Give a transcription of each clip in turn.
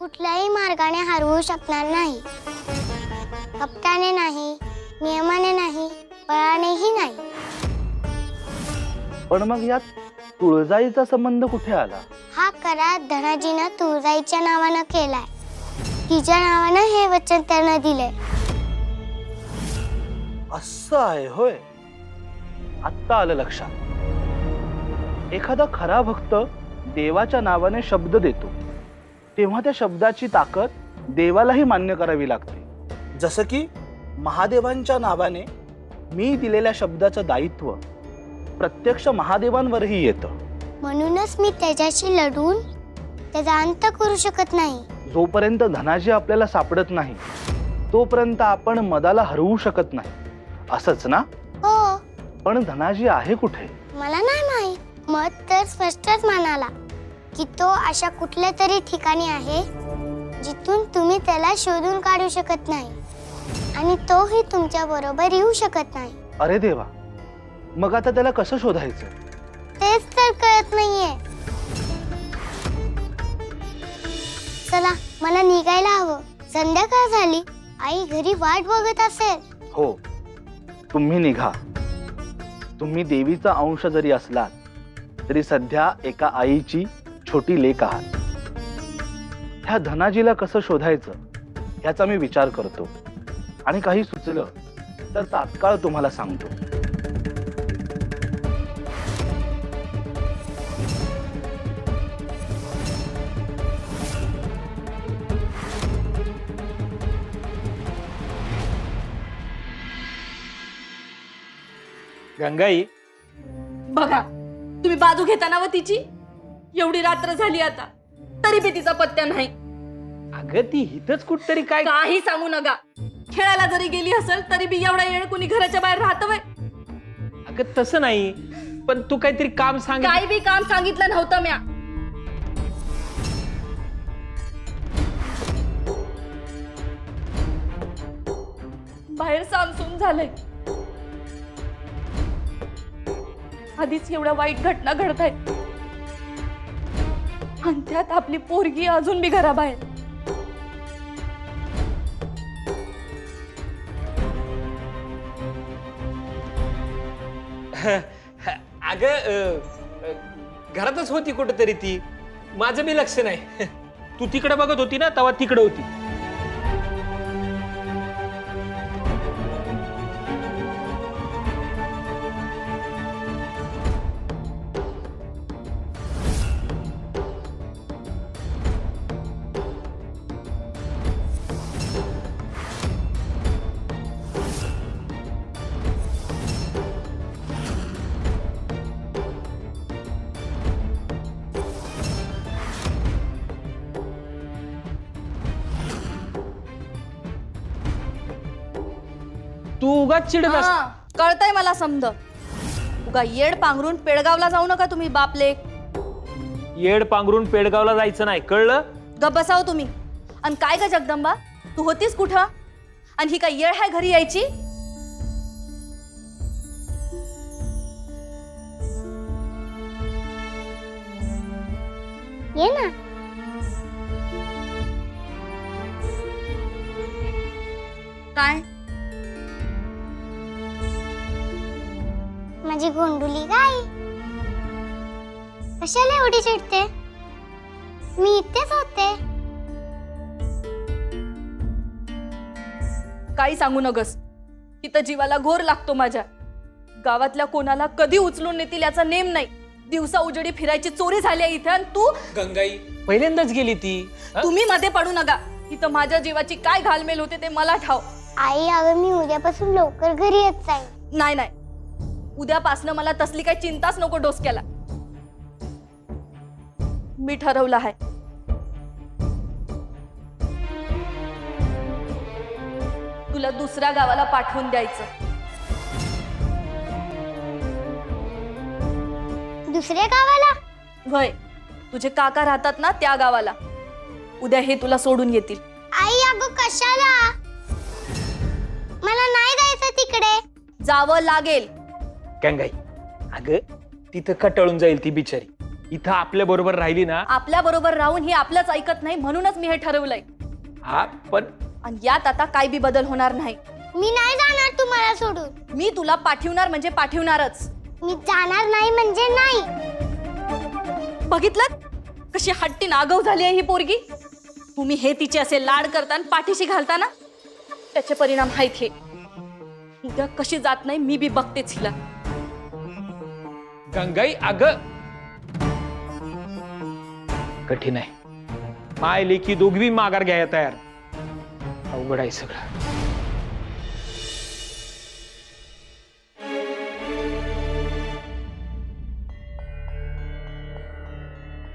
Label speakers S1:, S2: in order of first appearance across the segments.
S1: कुठल्याही मार्गाने हरवू शकणार नाही. कपटाने नाही, नियमाने नाही, बळानेही नाही.
S2: पण मग यात तुळजाईचा संबंध कुठे आला?
S1: हा करार धनाजीनं तुळजाईच्या नावानं केलाय. तिच्या नावानं हे वचन त्यानं दिलंय.
S2: असं आहे होय. आत्ता आलं लक्षात. एखादा खरा भक्त देवाच्या नावाने शब्द देतो तेव्हा त्या शब्दाची ताकद देवालाही मान्य करावी लागते. जसं की महादेवांच्या नावाने मी दिलेल्या शब्दाचं दायित्व प्रत्यक्ष महादेवांवरही येतं.
S1: म्हणूनच मी त्याच्याशी लढून त्याचा अंत करू शकत नाही.
S2: जोपर्यंत धनाजी आपल्याला सापडत नाही तोपर्यंत आपण मदाला हरवू शकत नाही, असंच ना?
S1: हो.
S2: पण धनाजी आहे कुठे?
S1: मला नाही माहित. मत तर स्पष्टच म्हणाला की तो अशा कुठल्या तरी ठिकाणी आहे जिथून तुम्ही त्याला शोधून काढू शकत नाही आणि तोही तुमच्या बरोबर येऊ शकत नाही.
S2: अरे देवा, मग आता त्याला कसं शोधायचं?
S1: तेच तर कळत नाहीये. चला, मला निघायला हवं. संध्याकाळ झाली. आई घरी वाट बघत असेल.
S2: हो, तुम्ही निघा. तुम्ही देवीचा अंश जरी असलात तरी सध्या एका आईची छोटी लेक आहात. ह्या धनाजीला कसं शोधायचं याचा मी विचार करतो आणि काही सुचलं तर तात्काळ तुम्हाला सांगतो.
S3: गंगाई,
S4: बघा तुम्ही बाजू घेताना व तिची. एवढी रात्र झाली आता तरी बी तिचा पत्त्या नाही.
S3: अगं ती हिथच कुठतरी काय.
S4: काही सांगू नका. खेळायला जरी गेली असेल तरी बी एवढा येळ कुणी घराच्या बाहेर राहतं वय.
S3: अगं तसं नाही, पण तू काहीतरी काम सांग.
S4: काही बी काम सांगितलं नव्हतं म्या. बाहेर सामसूम झालंय. आधीच एवढ्या वाईट घटना घडत आहेत आणि त्यात आपली पोरगी अजून बी घराबाहेर.
S3: अगं घरातच होती कुठेतरी ती. माझं बी लक्ष नाही. तू तिकडे बघत होती ना, तेव्हा तिकडे होती. तू उगाच चिडत असत.
S4: कळतंय मला समज. उगा येड पांघरून पेडगावला जाऊ नका तुम्ही बापले.
S3: येड पांघरून पेडगावला जायचं नाही, कळलं?
S4: गप बसाव तुम्ही. आणि काय ग जगदंबा, तू होतीस कुठं? आणि ही काय येड आहे घरी यायची?
S1: ये ना.
S4: काय
S1: माझी गोंडुली गाई. कशाला एवढी चिडते? मी इथेच होते.
S4: काही सांगू नगस. इथं जीवाला घोर लागतो माझ्या. गावातल्या कोणाला कधी उचलून नेतील याचा नेम नाही. दिवसा उजेडी फिरायची चोरी झाली इथे आणि तू.
S3: गंगाई पहिल्यांदाच गेली ती.
S4: तुम्ही मध्ये पडू नका. इथं माझ्या जीवाची काय घालमेल होते ते मला ठाव.
S1: आई, अगं मी उद्यापासून लवकर घरी येत जाईल.
S4: नाही नाही, उद्यापासनं मला तसली काही चिंताच नको डोसक्याला. मी ठरवलं आहे. तुला दुसऱ्या गावाला पाठवून द्यायचं.
S1: दुसऱ्या गावाला?
S4: वय, तुझे काका राहतात ना त्या गावाला. उद्या हे तुला सोडून येतील.
S1: आई, अगं कशाला? मला नाही जायचं तिकडे.
S4: जावं लागेल.
S3: गंगाई, अगं तिथं कटाळून जाईल ती बिचारी. इथं आपल्या बरोबर राहिली ना.
S4: आपल्या बरोबर राहून ही आपलंच ऐकत नाही म्हणूनच मी हे ठरवलंय.
S3: हा पण
S4: आणि यात आता काय बी बदल होणार नाही.
S1: मी नाही जाणार तुम्हाला सोडून.
S4: मी तुला पाठवणार म्हणजे पाठवणारच.
S1: मी जाणार नाही म्हणजे नाही.
S4: बघितलं कशी हट्टी नागव झाली आहे ही पोरगी. तुम्ही हे तिचे असे लाड करताना पाठीशी घालताना त्याचे परिणाम आहेत हे. उद्या कशी जात नाही मी बी बघतेच हिला.
S3: गंगाई अग कठीण आहे. माय लेकी दोघी माघार घ्यायला तयार. अवघड आहे सगळं.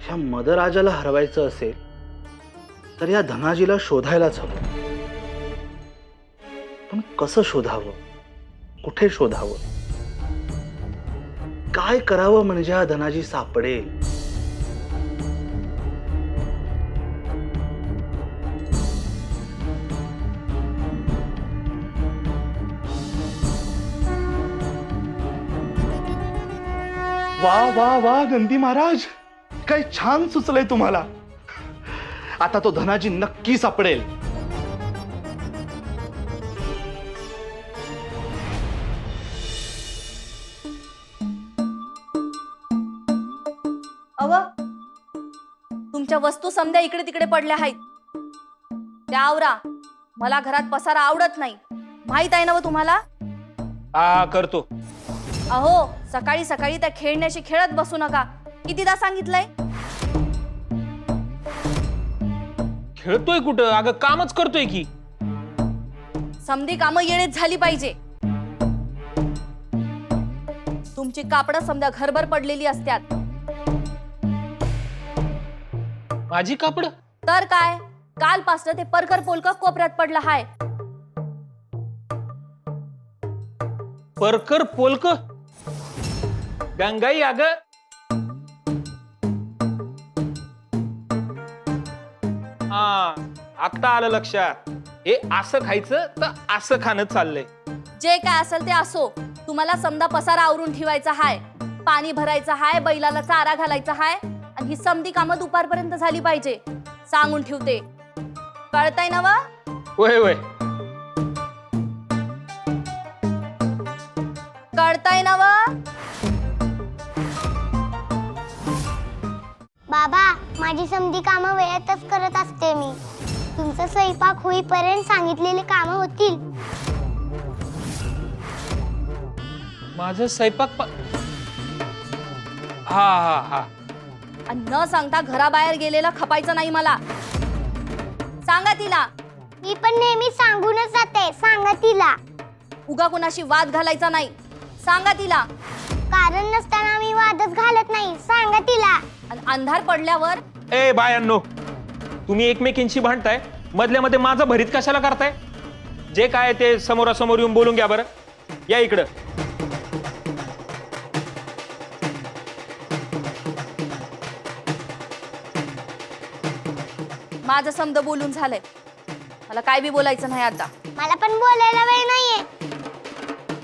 S2: ह्या मदराजाला हरवायचं असेल तर या धनाजीला शोधायलाच हवं. पण कसं शोधावं, कुठे शोधावं, काय करावं म्हणजे हा धनाजी सापडेल. वा वा वा नंदी महाराज, काय छान सुचलंय तुम्हाला. आता तो धनाजी नक्की सापडेल.
S4: अव तुमच्या वस्तू समद्या इकडे तिकडे पडल्या आहेत. त्या आवरा. मला घरात पसारा आवडत नाही. माहित आहे ना व तुम्हाला.
S3: हा करतो.
S4: अहो सकाळी सकाळी त्या खेळण्याशी खेळत बसू नका. कितीदा सांगितलंय.
S3: खेळतोय कुठं अगं, कामच करतोय की.
S4: समधी कामं येणेच झाली पाहिजे. तुमची कापडं समजा घरभर पडलेली असतात.
S3: माझी कापड
S4: तर काय, कालपासनं ते परकर पोलक कोपऱ्यात पडलं हाय.
S3: परकर पोलक. गंगाई अग हा आता आलं लक्षात. हे असं खायचं तर असं खाणं चाललंय.
S4: जे काय असेल ते असो. तुम्हाला समजा पसारा आवरून ठेवायचा हाय, पाणी भरायचं हाय, बैलाला चारा घालायचा हाय. आणि ही समधी कामं दुपारपर्यंत झाली पाहिजे. सांगून ठेवते. कळताय ना वा.
S3: वय वय
S4: कळताय ना वा.
S1: बाबा, माझी समधी कामं वेळेतच करत असते मी. तुमचा स्वयंपाक होईपर्यंत सांगितलेले कामं होतील.
S3: माझं स्वयंपाक हा हा हा.
S4: आणि न सांगता घराबाहेर गेलेला खपायचं नाही मला. सांगा तिला.
S1: मी पण नेहमी सांगूनच जाते. सांगा तिला.
S4: उगा कोणाशी वाद घालायचा नाही. सांगा तिला.
S1: कारण नसताना मी वादच घालत नाही. सांगा तिला.
S4: आणि अंधार पडल्यावर
S3: ए बायांनो, तुम्ही एकमेकींशी भांडताय, मधल्या मध्ये माझं भरीत कशाला करताय. जे काय ते समोरासमोर येऊन बोलून घ्या बरं. या इकडं.
S4: माझं समद बोलून झालंय. मला काय बी बोलायचं नाही आता.
S1: मला पण बोलायला वेळ नाहीये.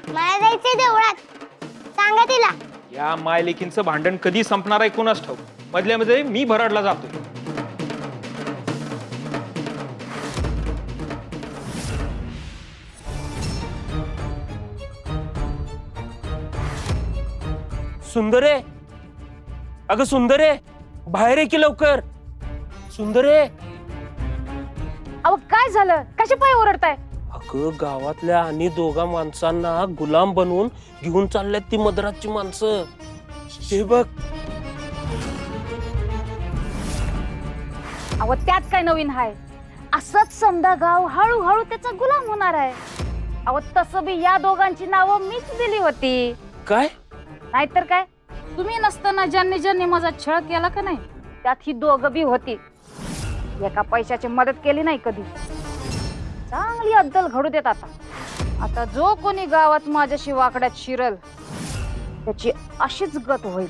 S1: मला जायचंय देवळात. सांगा तिला.
S3: या मायलेकींचं भांडण कधी संपणार आहे कोणास ठाऊक. मधल्यामध्ये मी भराडला जातोय. सुंदरे, अगं सुंदरे, बाहेर ये की लवकर. सुंदरे.
S5: अहो काय झालं, कशा पाय ओरडताय.
S6: अगं गावातल्या आणि दोघा माणसांना गुलाम बनवून घेऊन चालल्यात ती मदराची माणसं. हे बघ.
S5: अहो त्यात काय नवीन हाय. असंच समजा गाव हळूहळू त्याचा गुलाम होणार आहे. अहो तसं बी या दोघांची नावं मीच दिली होती.
S6: काय.
S5: नाहीतर काय, तुम्ही नसताना ज्यांनी ज्यांनी माझा छळ केला का नाही, त्यात ही दोघं बी होती. एका पैशाची मदत केली नाही कधी. चांगली अद्दल घडू देत. आता जो कोणी गावात माझ्याशी वाकड्यात शिरल त्याची अशीच गत होईल.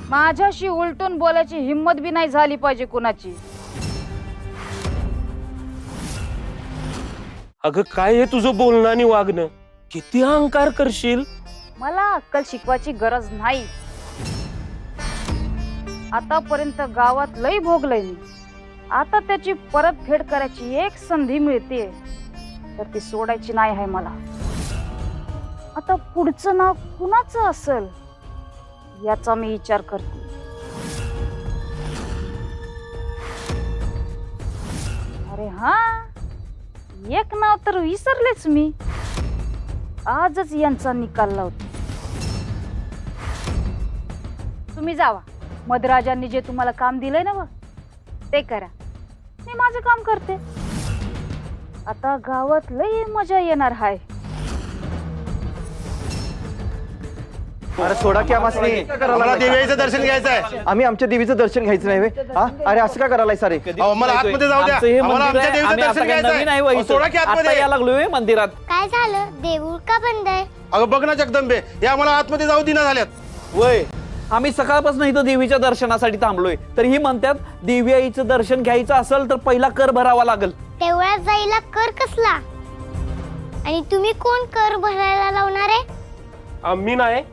S5: माझ्याशी उलटून बोलायची हिम्मत बी नाही झाली पाहिजे कुणाची.
S6: अगं काय हे तुझं बोलणं आणि वागणं. किती अहंकार करशील.
S5: मला अक्कल शिकवायची गरज नाही. आतापर्यंत गावात लई भोगलंय मी. आता त्याची परतफेड करायची एक संधी मिळते तर ती सोडायची नाही आहे मला. आता पुढचं नाव कुणाचं असेल याचा मी विचार करते. अरे हा, एक नाव तर विसरलेच मी. आजच यांचा निकाल लावते. तुम्ही जावा, मधराजांनी जे तुम्हाला काम दिलंय ना ते करा. मी माझं काम करते. आता गावात लई मजा येणार हाय.
S7: अरे सोडा की आम्हासनी.
S8: मला देवीचं दर्शन घ्यायचं आहे.
S7: आम्ही आमच्या देवीचं दर्शन घ्यायचं नाही व्हय? हा? अरे असं का करायला सारे?
S8: अहो, मला आतमध्ये जाऊ द्या. आम्हाला आमच्या देवीचं दर्शन घ्यायचं आहे. अहो, सोडा की आतमध्ये.
S9: लागलोय मंदिरात.
S1: काय झालं? देऊळ का बंद आहे?
S8: अगं बघ ना जगदंबे, या मला आतमध्ये जाऊ दिना झाल्यात.
S9: वय आम्ही सकाळपासून इथं देवीच्या दर्शनासाठी थांबलोय, तर ही म्हणतात देवी आईचं दर्शन घ्यायचं असेल तर पहिला कर भरावा लागल.
S1: देवळात जायला कर कसला? आणि तुम्ही कोण कर भरायला लावणार आहे?
S6: आम्ही नाही,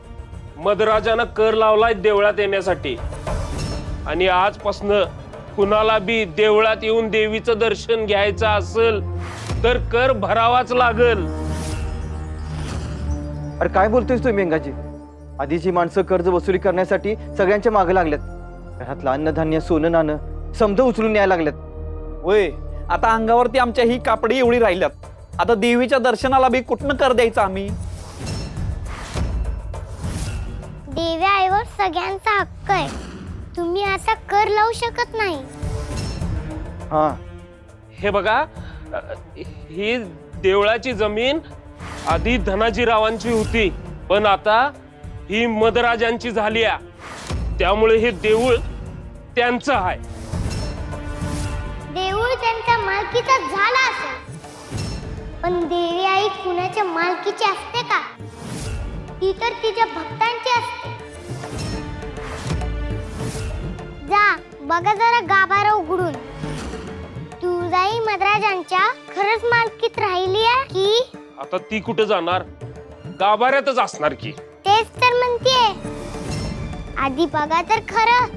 S6: मधराजानं कर लावलाय देवळात येण्यासाठी. आणि आजपासनं कुणाला बी देवळात येऊन देवीचं दर्शन घ्यायचं असेल तर कर भरावाच लागल.
S7: अरे काय बोलतोयस तू मेंगाजी? आधीची माणसं कर्ज वसुली करण्यासाठी सगळ्यांच्या मागे लागल्यात. घरातलं अन्नधान्य, सोनं नाणं समजा उचलून न्यायला लागल्यात.
S9: वय आता अंगावरती आमच्या ही कापडी एवढी राहिल्यात. आता देवीच्या दर्शनाला बी कुठनं कर द्यायचं आम्ही?
S1: देवी आईवर सगळ्यांचा हक्क आहे. तुम्ही असा कर लावू शकत नाही.
S7: हा,
S6: हे बघा, ही देवळाची जमीन आधी धनाजीरावांची होती, पण आता ही मधराजांची झाली आहे. त्यामुळे हे देऊळ त्यांचं आहे.
S1: देऊळ त्यांच्या मालकीचा झाला असेल, पण देवी आई कुणाच्या मालकीची असते का? ती तर तिच्या भक्तांची असते. जा बघा जरा गाभारा उघडून. तुळजाई मधराजांच्या खरंच मालकीत राहिली आहे की?
S6: आता ती कुठे जाणार? गाभाऱ्यातच असणार की.
S1: तेच तर म्हणतेय. आधी बघा तर खरं.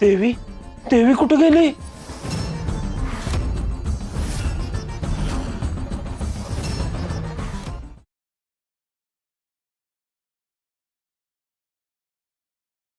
S6: देवी, देवी कुठे गेली?